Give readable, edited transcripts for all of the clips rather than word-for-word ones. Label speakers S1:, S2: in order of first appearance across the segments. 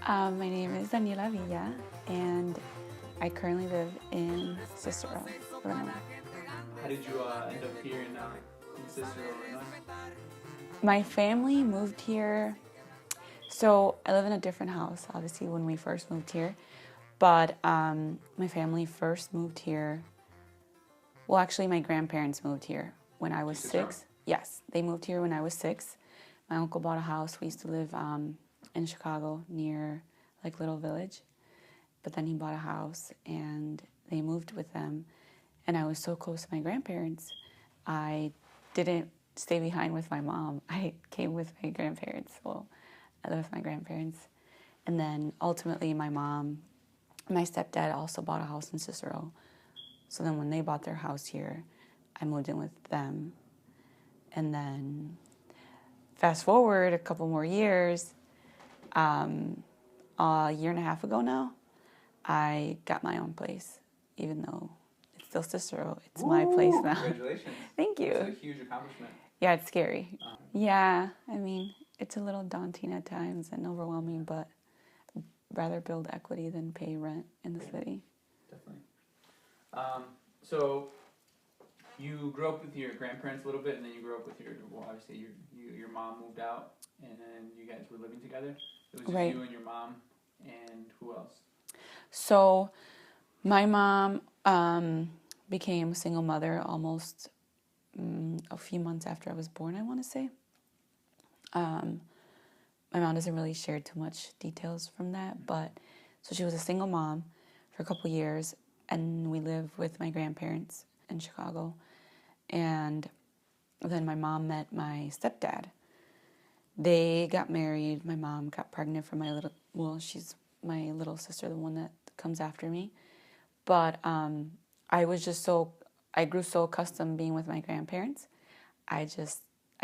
S1: My name is Daniela Villa, and I currently live in Cicero, Illinois.
S2: How did you end up here in Cicero, Illinois?
S1: My family moved here, so I live in a different house, obviously, when we first moved here. But my family first moved here. Well, actually, my grandparents moved here when I was
S2: Cicero?
S1: 6. Yes, they moved here when I was 6. My uncle bought a house. We used to live in Chicago near like Little Village. But then he bought a house and they moved with them. And I was so close to my grandparents, I didn't stay behind with my mom. I came with my grandparents. Well, I lived with my grandparents. And then ultimately, my stepdad also bought a house in Cicero. So then when they bought their house here, I moved in with them. And then fast forward a couple more years, a year and a half ago now, I got my own place, even though it's still Cicero. It's my place now.
S2: Congratulations.
S1: Thank you.
S2: It's a huge accomplishment.
S1: Yeah, it's scary. Yeah, I mean, it's a little daunting at times and overwhelming, but rather build equity than pay rent in the city.
S2: Definitely. So you grew up with your grandparents a little bit, and then you grew up with obviously your mom moved out, and then you guys were living together. It was just
S1: Right.
S2: you and your mom, and who else?
S1: So my mom became a single mother almost a few months after I was born, I want to say. My mom doesn't really share too much details from that, but so she was a single mom for a couple years, and we lived with my grandparents in Chicago. And then my mom met my stepdad. They got married. My mom got pregnant for she's my little sister, the one that comes after me. But I grew so accustomed being with my grandparents. I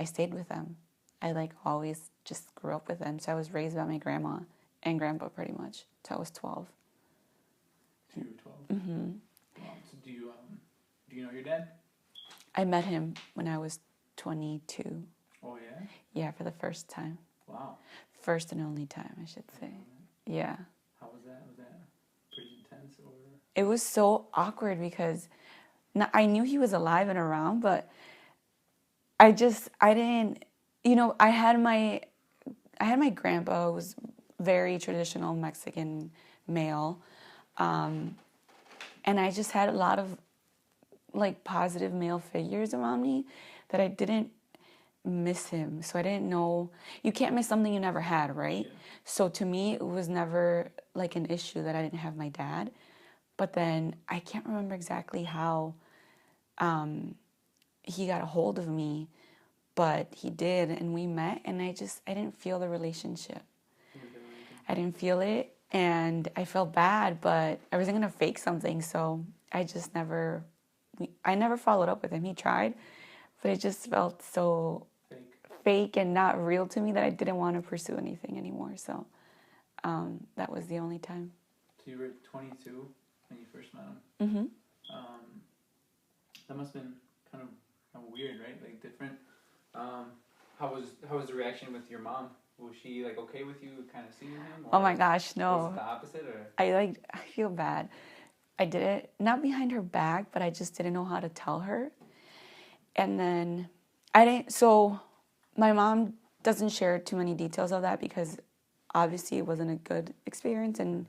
S1: stayed with them. I always just grew up with them. So I was raised by my grandma and grandpa pretty much till I was 12.
S2: So you were 12.
S1: Mm-hmm.
S2: So do you know your dad?
S1: I met him when I was 22.
S2: Oh yeah.
S1: Yeah, for the first time.
S2: Wow.
S1: First and only time, I should say. Yeah.
S2: How was that? Was that pretty intense or?
S1: It was so awkward because I knew he was alive and around, but I didn't, I had my grandpa who was very traditional Mexican male. And I just had a lot of positive male figures around me that I didn't miss him. So I didn't know, you can't miss something you never had, right?
S2: Yeah.
S1: So to me, it was never an issue that I didn't have my dad. But then I can't remember exactly how he got a hold of me, but he did, and we met, and I didn't feel the relationship. I didn't feel it, and I felt bad, but I wasn't going to fake something, so I never followed up with him. He tried, but it just felt so fake and not real to me that I didn't want to pursue anything anymore, so that was the only time.
S2: So you were 22 when you first met him.
S1: Mm-hmm.
S2: That must have been kind of weird, right? Different. How was the reaction with your mom? Was she okay with you kind of seeing him?
S1: Oh my gosh, no.
S2: Was it the opposite, or?
S1: I feel bad. I did it not behind her back, but I just didn't know how to tell her. And then so my mom doesn't share too many details of that because obviously it wasn't a good experience, and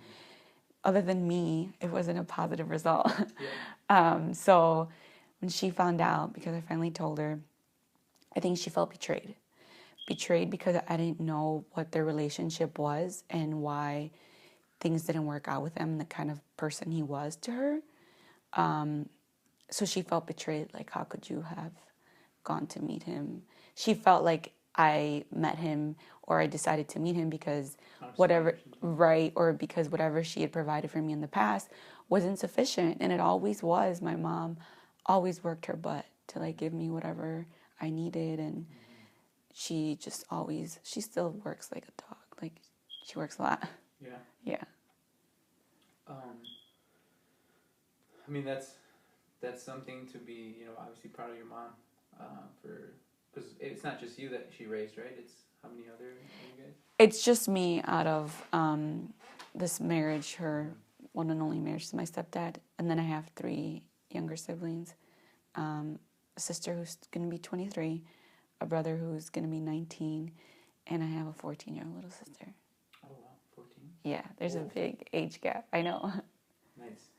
S1: other than me, it wasn't a positive result.
S2: Yeah.
S1: So when she found out, because I finally told her, I think she felt betrayed. Betrayed because I didn't know what their relationship was and why things didn't work out with him, the kind of person he was to her. So she felt betrayed, how could you have gone to meet him? She felt like I met him or I decided to meet him because because whatever she had provided for me in the past wasn't sufficient, and it always was. My mom always worked her butt to give me whatever I needed, and she still works like a dog. She works a lot.
S2: Yeah.
S1: Yeah.
S2: I mean, that's something to be, obviously proud of your mom, because it's not just you that she raised, right? It's How many other are you guys?
S1: It's just me out of this marriage, her one and only marriage to my stepdad. And then I have 3 younger siblings. A sister who's going to be 23, a brother who's going to be 19, and I have a 14-year-old little sister.
S2: Oh, wow. 14?
S1: Yeah, there's a big age gap. I know.
S2: Nice.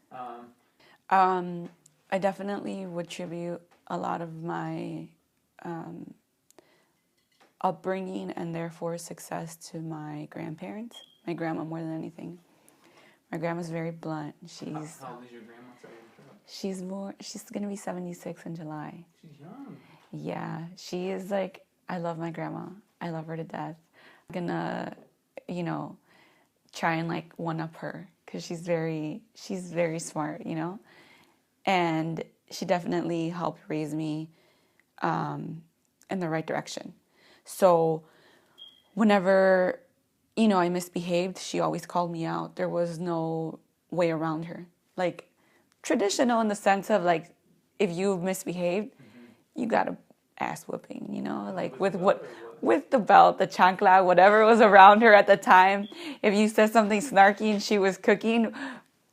S1: I definitely would attribute a lot of my upbringing and therefore success to my grandparents. My grandma more than anything. My grandma's very blunt.
S2: How old is your grandma? Sorry,
S1: She's gonna be 76 in July.
S2: she's young.
S1: Yeah, she is like, I love my grandma. I love her to death. I'm gonna, try and like one up her because she's very smart, and she definitely helped raise me in the right direction. So whenever, I misbehaved, she always called me out. There was no way around her. Like traditional in the sense of like, if you misbehaved, you got a ass whooping, like with the belt, the chancla, whatever was around her at the time. If you said something snarky and she was cooking,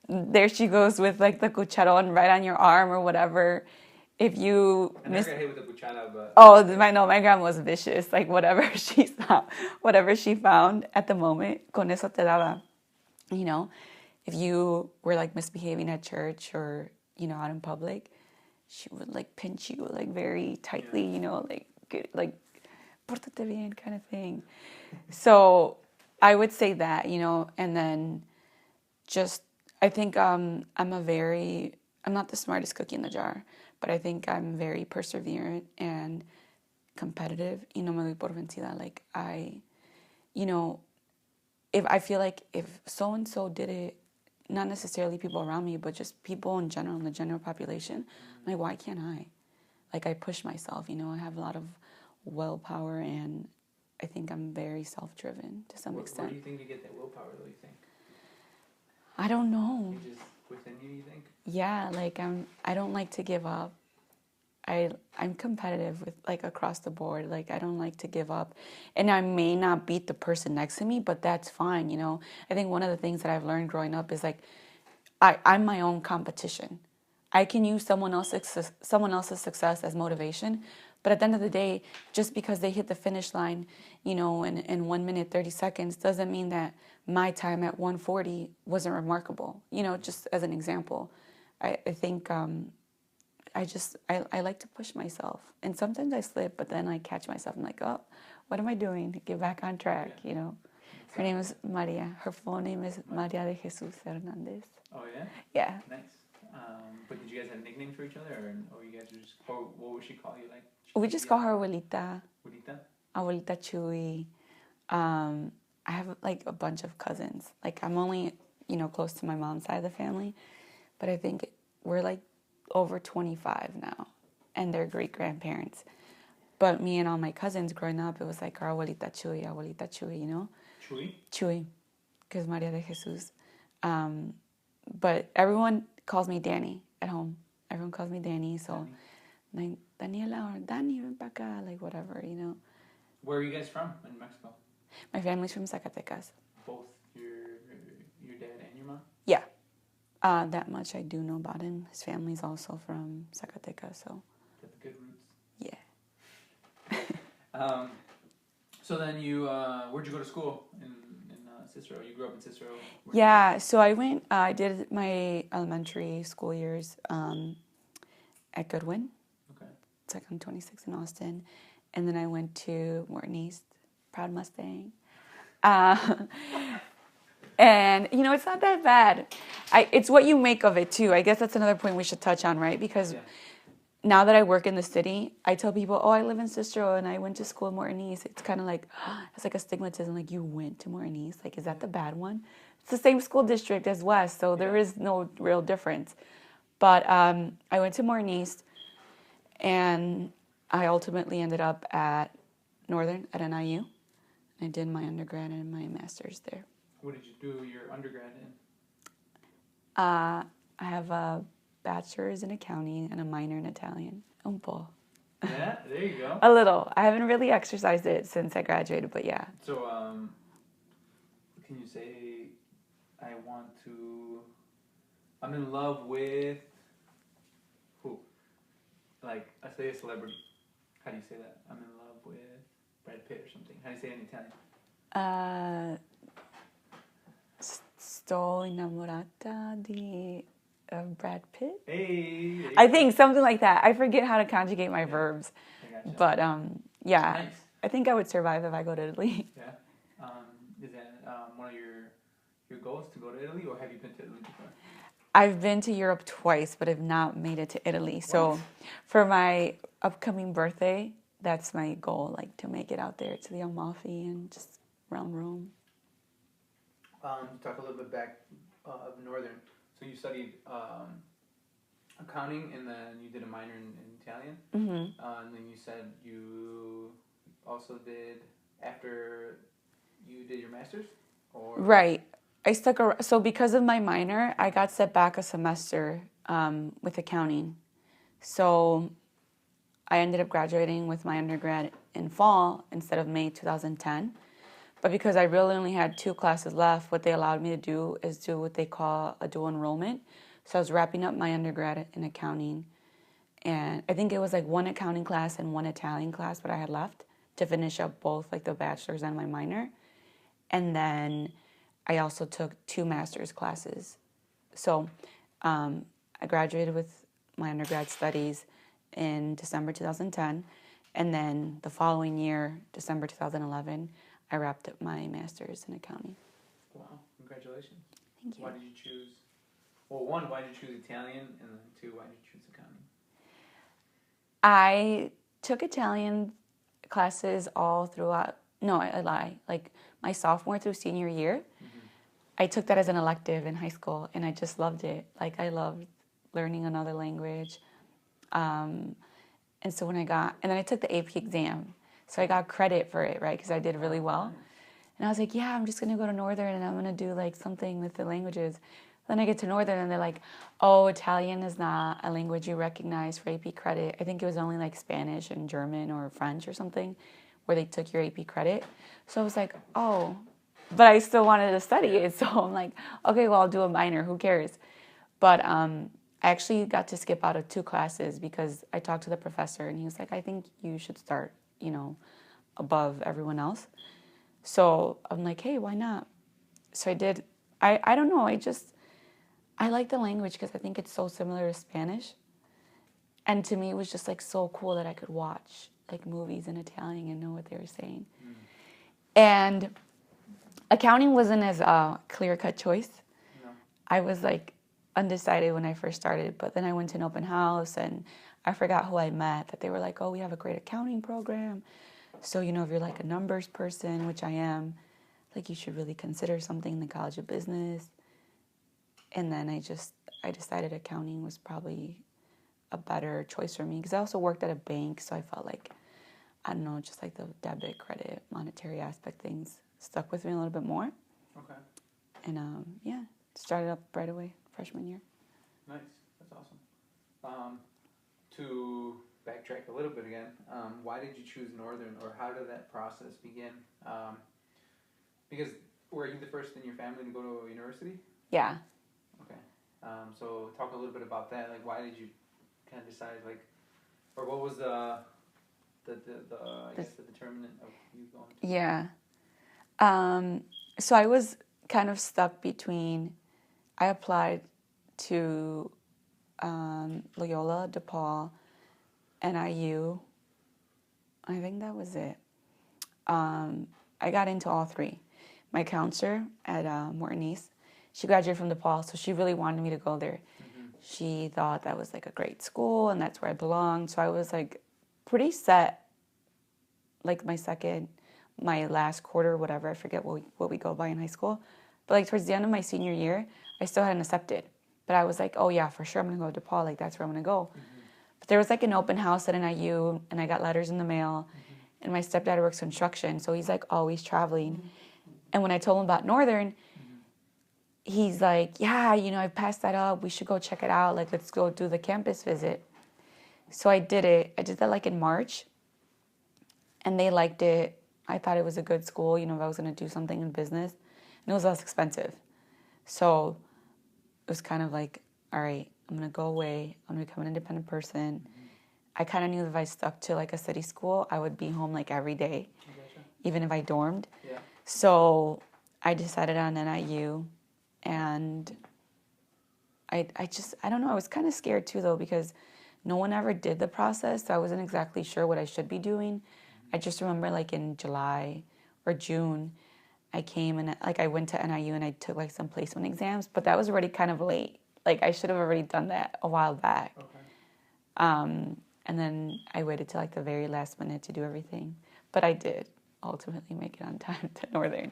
S1: there she goes with like the cucharon right on your arm or whatever. If you
S2: I never got hit with a cuchara, but
S1: my grandma was vicious. Like whatever she saw, whatever she found at the moment, con eso te daba. If you were like misbehaving at church or out in public, she would like pinch you like very tightly, like pórtate bien kind of thing. So I would say that, and then just I think I'm not the smartest cookie in the jar, but I think I'm very perseverant and competitive. Me doy por vencida. Like if I feel like if so and so did it, not necessarily people around me, but just people in general, in the general population, I'm like, why can't I? Like I push myself. I have a lot of willpower, and I think I'm very self-driven to some extent.
S2: Where do you think you get that willpower, though? You think?
S1: I don't know.
S2: You just within you think?
S1: Yeah, like I don't like to give up. I'm competitive with like across the board. Like I don't like to give up. And I may not beat the person next to me, but that's fine, I think one of the things that I've learned growing up is like I'm my own competition. I can use someone else's success as motivation, but at the end of the day, just because they hit the finish line, in 1 minute 30 seconds doesn't mean that my time at 1:40 wasn't remarkable. Just as an example, I think I like to push myself, and sometimes I slip, but then I catch myself. I'm like, oh, what am I doing to get back on track? Her name is Maria. Her full name is Maria de Jesus Hernandez.
S2: Oh yeah.
S1: Yeah.
S2: Nice. But did you guys have nicknames for each other, or you guys were just, or what would she call you? Like
S1: We just call her Abuelita.
S2: Abuelita?
S1: Abuelita Chuy. I have like a bunch of cousins. Like I'm only, close to my mom's side of the family, but I think we're like over 25 now, and they're great grandparents. But me and all my cousins growing up, it was like our Abuelita Chuy,
S2: Chuy?
S1: Chuy, because Maria de Jesus. But everyone calls me Danny at home. Everyone calls me Danny, so like Daniela or Dani, ven pa acá, like whatever,
S2: Where are you guys from in Mexico?
S1: My family's from Zacatecas.
S2: Both your dad and your mom?
S1: Yeah. That much I do know about him. His family's also from Zacatecas, so.
S2: Got the good roots.
S1: Yeah.
S2: So then where'd you go to school in Cicero? You grew up in Cicero?
S1: Yeah, so I did my elementary school years at Goodwin.
S2: Okay.
S1: It's like on 26 in Austin. And then I went to Morton East, proud Mustang. And, it's not that bad. It's what you make of it, too. I guess that's another point we should touch on, right? Because now that I work in the city, I tell people, I live in Cicero and I went to school in Morton East. It's kind of like, it's like a stigmatism, like you went to Morton East. Like, is that the bad one? It's the same school district as West, so there is no real difference. But I went to Morton East, and I ultimately ended up at Northern, at NIU. I did my undergrad and my master's there.
S2: What did you do your undergrad in?
S1: I have a bachelor's in accounting and a minor in Italian. Un po'.
S2: Yeah, there you go.
S1: A little. I haven't really exercised it since I graduated, but yeah.
S2: So, can you say, I want to, I'm in love with who? Like, I say a celebrity. How do you say that? I'm in love with Brad Pitt or something. How do you say it in Italian?
S1: Sto innamorata di Brad Pitt.
S2: Hey.
S1: I think something like that. I forget how to conjugate my verbs,
S2: I gotcha.
S1: but yeah.
S2: Nice.
S1: I think I would survive if I go to Italy.
S2: Yeah. Is that one of your goals to go to Italy, or have you been to Italy before?
S1: I've been to Europe twice, but have not made it to Italy. So for my upcoming birthday, that's my goal, like to make it out there to the Amalfi and just around Rome.
S2: Talk a little bit back of Northern. So you studied accounting, and then you did a minor in Italian.
S1: Mm-hmm.
S2: And then you said you also did, after you did your master's? Or?
S1: Right. So because of my minor, I got set back a semester with accounting. So I ended up graduating with my undergrad in fall instead of May 2010. But because I really only had 2 classes left, what they allowed me to do is do what they call a dual enrollment. So I was wrapping up my undergrad in accounting. And I think it was like 1 accounting class and 1 Italian class, what I had left to finish up both like the bachelor's and my minor. And then I also took 2 master's classes. So I graduated with my undergrad studies in December 2010. And then the following year, December 2011, I wrapped up my master's in accounting.
S2: Wow, congratulations.
S1: Thank you.
S2: Why did you choose, well, 1, why did you choose Italian? And then 2, why did you choose accounting?
S1: I took Italian classes all throughout, no, I lie, like my sophomore through senior year. Mm-hmm. I took that as an elective in high school, and I just loved it. Like, I loved learning another language. And so when and then I took the AP exam. So I got credit for it, right, because I did really well. And I was like, yeah, I'm just going to go to Northern, and I'm going to do, like, something with the languages. Then I get to Northern, and they're like, oh, Italian is not a language you recognize for AP credit. I think it was only, like, Spanish and German or French or something where they took your AP credit. So I was like, oh. But I still wanted to study it. So I'm like, okay, well, I'll do a minor. Who cares? But I actually got to skip out of 2 classes because I talked to the professor, and he was like, I think you should start, above everyone else. So I'm like, hey, why not? So I did. I don't know. I like the language because I think it's so similar to Spanish. And to me, it was just like so cool that I could watch like movies in Italian and know what they were saying. Mm. And accounting wasn't as a clear-cut choice. No. I was like undecided when I first started, but then I went to an open house and I forgot who I met, that they were like, oh, we have a great accounting program. So, if you're like a numbers person, which I am, like you should really consider something in the College of Business. And then I decided accounting was probably a better choice for me because I also worked at a bank, so I felt like, I don't know, just like the debit, credit, monetary aspect things stuck with me a little bit more.
S2: Okay.
S1: And yeah, started up right away, freshman year.
S2: Nice, that's awesome. To backtrack a little bit again, why did you choose Northern, or how did that process begin? Because were you the first in your family to go to a university?
S1: Yeah.
S2: Okay. So talk a little bit about that. Like, why did you kind of decide, like, or what was the determinant of you going to?
S1: Yeah. So I was kind of stuck between, I applied to Loyola, DePaul, NIU. I think that was it. I got into all 3. My counselor at Morton East, she graduated from DePaul, so she really wanted me to go there. Mm-hmm. She thought that was like a great school and that's where I belonged. So I was like pretty set, like my last quarter, whatever, I forget what we go by in high school. But like towards the end of my senior year, I still hadn't accepted. But I was like, oh yeah, for sure I'm going to go to DePaul, like that's where I'm going to go. Mm-hmm. But there was like an open house at NIU, and I got letters in the mail. Mm-hmm. And my stepdad works construction, so he's like always traveling. Mm-hmm. And when I told him about Northern, he's like, yeah, I passed that up. We should go check it out. Like, let's go do the campus visit. So I did it. I did that like in March, and they liked it. I thought it was a good school, you know, if I was going to do something in business, and it was less expensive. So it was kind of like, all right, I'm going to go away. I'm going to become an independent person. I kind of knew if I stuck to like a city school, I would be home like every day, even if I dormed.
S2: Yeah.
S1: So I decided on NIU, and I don't know, I was kind of scared too though, because no one ever did the process, so I wasn't exactly sure what I should be doing. I just remember like in July or June, I came and like I went to NIU and I took like some placement exams, but that was already kind of late. Like I should have already done that a while back.
S2: Okay.
S1: And then I waited till like the very last minute to do everything. But I did ultimately make it on time to Northern.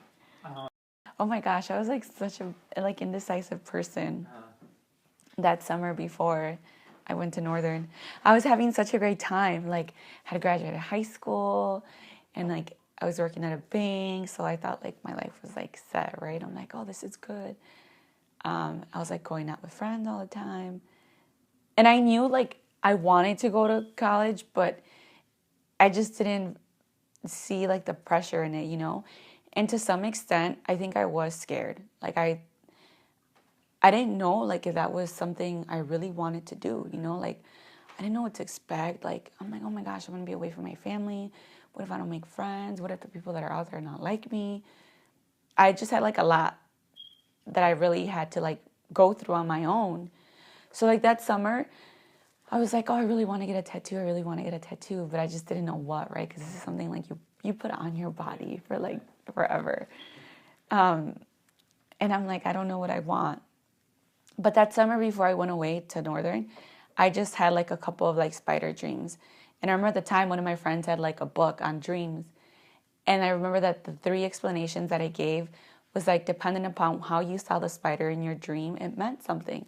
S1: Oh my gosh, I was like such a like indecisive person that summer before I went to Northern. I was having such a great time. Like had graduated high school, and like I was working at a bank, so I thought like my life was like set, right? I'm like, oh, this is good. I was like going out with friends all the time. And I knew like I wanted to go to college, but I just didn't see like the pressure in it, you know? And to some extent, I think I was scared. Like I didn't know like if that was something I really wanted to do, you know? Like I didn't know what to expect. Like I'm like, oh my gosh, I'm gonna be away from my family. What if I don't make friends? What if the people that are out there are not like me? I just had like a lot that I really had to like go through on my own. So like that summer, I was like, oh, I really want to get a tattoo. I really want to get a tattoo, but I just didn't know what, right? Because this is something like you put on your body for like forever. And I'm like, I don't know what I want. But that summer before I went away to Northern, I just had like a couple of like spider dreams. And I remember at the time one of my friends had like a book on dreams. And I remember that the 3 explanations that I gave was like depending upon how you saw the spider in your dream, it meant something.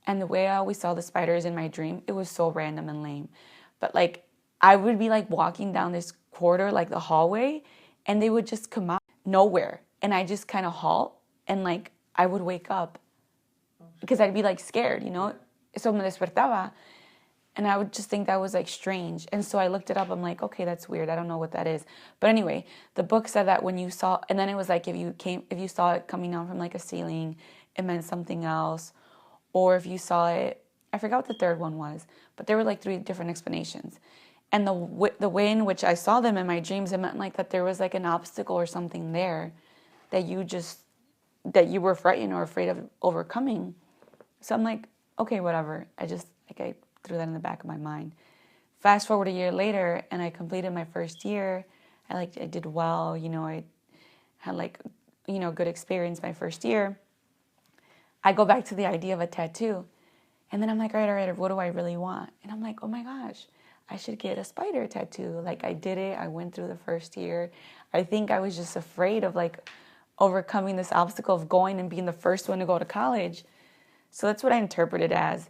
S1: And the way I always saw the spiders in my dream, it was so random and lame. But like I would be like walking down this corridor, like the hallway, and they would just come out nowhere. And I just kind of halt and like I would wake up because I'd be like scared, you know? So me despertaba. And I would just think that was like strange. And so I looked it up. I'm like, okay, that's weird. I don't know what that is. But anyway, the book said that when you saw, and then it was like if you saw it coming down from like a ceiling, it meant something else. Or if you saw it, I forgot what the third one was, but there were like 3 different explanations. And the way in which I saw them in my dreams, it meant like that there was like an obstacle or something there that you were frightened or afraid of overcoming. So I'm like, okay, whatever. I threw that in the back of my mind. Fast forward a year later, and I completed my first year. I did well, you know, I had like, you know, good experience my first year. I go back to the idea of a tattoo. And then I'm like, all right, what do I really want? And I'm like, oh my gosh, I should get a spider tattoo. Like I did it. I went through the first year. I think I was just afraid of like overcoming this obstacle of going and being the first one to go to college. So that's what I interpreted as.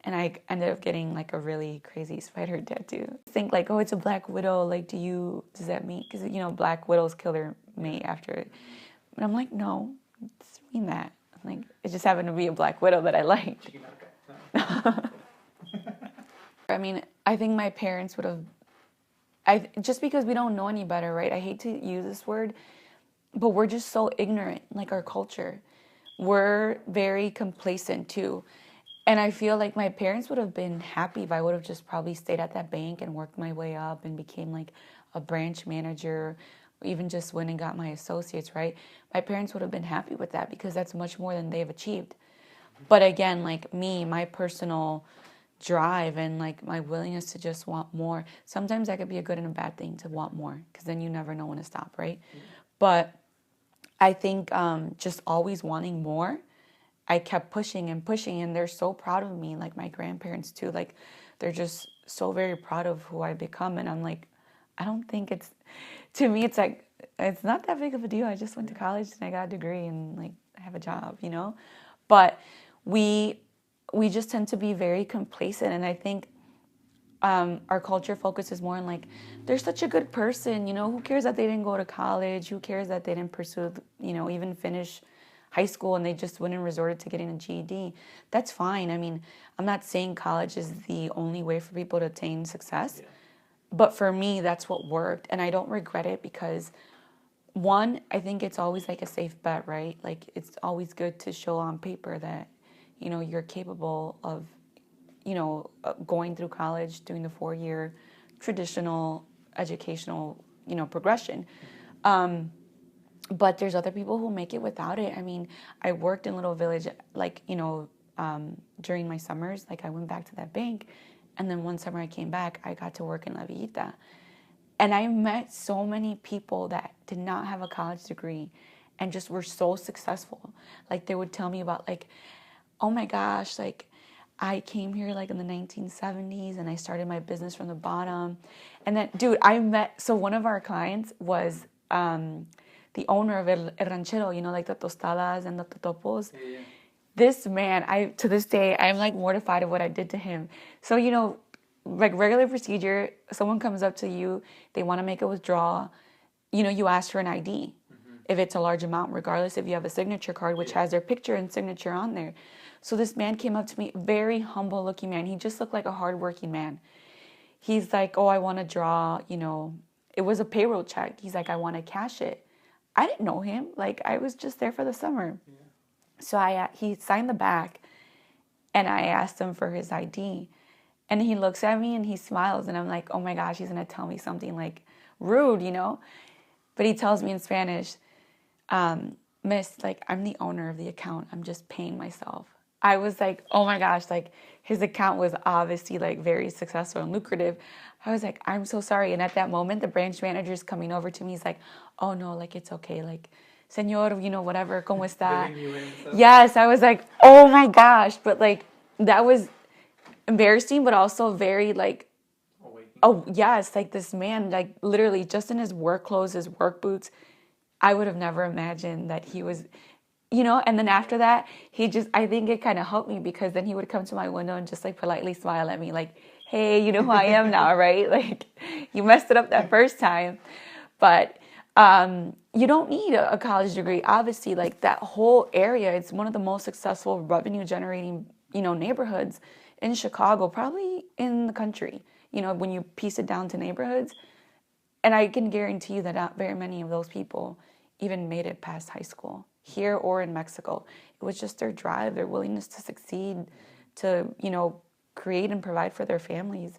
S1: And I ended up getting like a really crazy spider tattoo. Think like, oh, it's a black widow. Like, does that mean, because, you know, black widows kill their mate after it. But I'm like, no, it doesn't mean that. I'm like, it just happened to be a black widow that I liked. I mean, I think my parents would have, just because we don't know any better, right? I hate to use this word, but we're just so ignorant, like our culture. We're very complacent too. And I feel like my parents would have been happy if I would have just probably stayed at that bank and worked my way up and became like a branch manager, or even just went and got my associates, right? My parents would have been happy with that because that's much more than they've achieved. But again, like me, my personal drive and like my willingness to just want more, sometimes that could be a good and a bad thing to want more, because then you never know when to stop, right? But I think just always wanting more, I kept pushing and pushing, and they're so proud of me, like my grandparents too. Like they're just so very proud of who I become, and I'm like, I don't think to me, it's like, it's not that big of a deal. I just went to college and I got a degree and like I have a job, you know? But we just tend to be very complacent, and I think our culture focuses more on like, they're such a good person, you know, who cares that they didn't go to college? Who cares that they didn't pursue, you know, even finish high school and they just went and resorted to getting a GED. That's fine. I mean, I'm not saying college is the only way for people to attain success,
S2: Yeah.
S1: but for me, that's what worked. And I don't regret it because, one, I think it's always like a safe bet, right? Like, it's always good to show on paper that, you know, you're capable of, you know, going through college, doing the 4-year traditional educational, you know, progression. But there's other people who make it without it. I mean, I worked in Little Village, like, you know, during my summers. Like, I went back to that bank. And then one summer I came back, I got to work in La Villita. And I met so many people that did not have a college degree and just were so successful. Like, they would tell me about, like, oh my gosh, like, I came here like in the 1970s and I started my business from the bottom. And then, dude, so one of our clients was the owner of El Ranchero, you know, like the tostadas and the totopos.
S2: Yeah.
S1: This man, to this day, I'm like mortified of what I did to him. So, you know, like regular procedure, someone comes up to you, they want to make a withdrawal, you know, you ask for an ID. If it's a large amount, regardless if you have a signature card, which has their picture and signature on there. So this man came up to me, very humble looking man. He just looked like a hardworking man. He's like, oh, I want to draw, you know, it was a payroll check. He's like, I want to cash it. I didn't know him. Like, I was just there for the summer. Yeah. So he signed the back and I asked him for his ID. And he looks at me and he smiles and I'm like, oh my gosh, he's going to tell me something like rude, you know? But he tells me in Spanish, Miss, like, I'm the owner of the account. I'm just paying myself. I was like, oh my gosh, like, his account was obviously like very successful and lucrative. I was like, I'm so sorry. And at that moment, the branch manager's coming over to me. He's like, oh no, like, it's okay. Like, señor, you know, whatever, ¿cómo está? Yes, I was like, oh my gosh. But like, that was embarrassing, but also very like, oh yes, like this man, like literally just in his work clothes, his work boots. I would have never imagined that he was, you know, and then after that, I think it kind of helped me because then he would come to my window and just like politely smile at me like, hey, you know who I am now, right? Like, you messed it up that first time. But you don't need a college degree. Obviously, like that whole area, it's one of the most successful revenue generating, you know, neighborhoods in Chicago, probably in the country, you know, when you piece it down to neighborhoods. And I can guarantee you that not very many of those people even made it past high school, here or in Mexico. It was just their drive, their willingness to succeed, to, you know, create and provide for their families.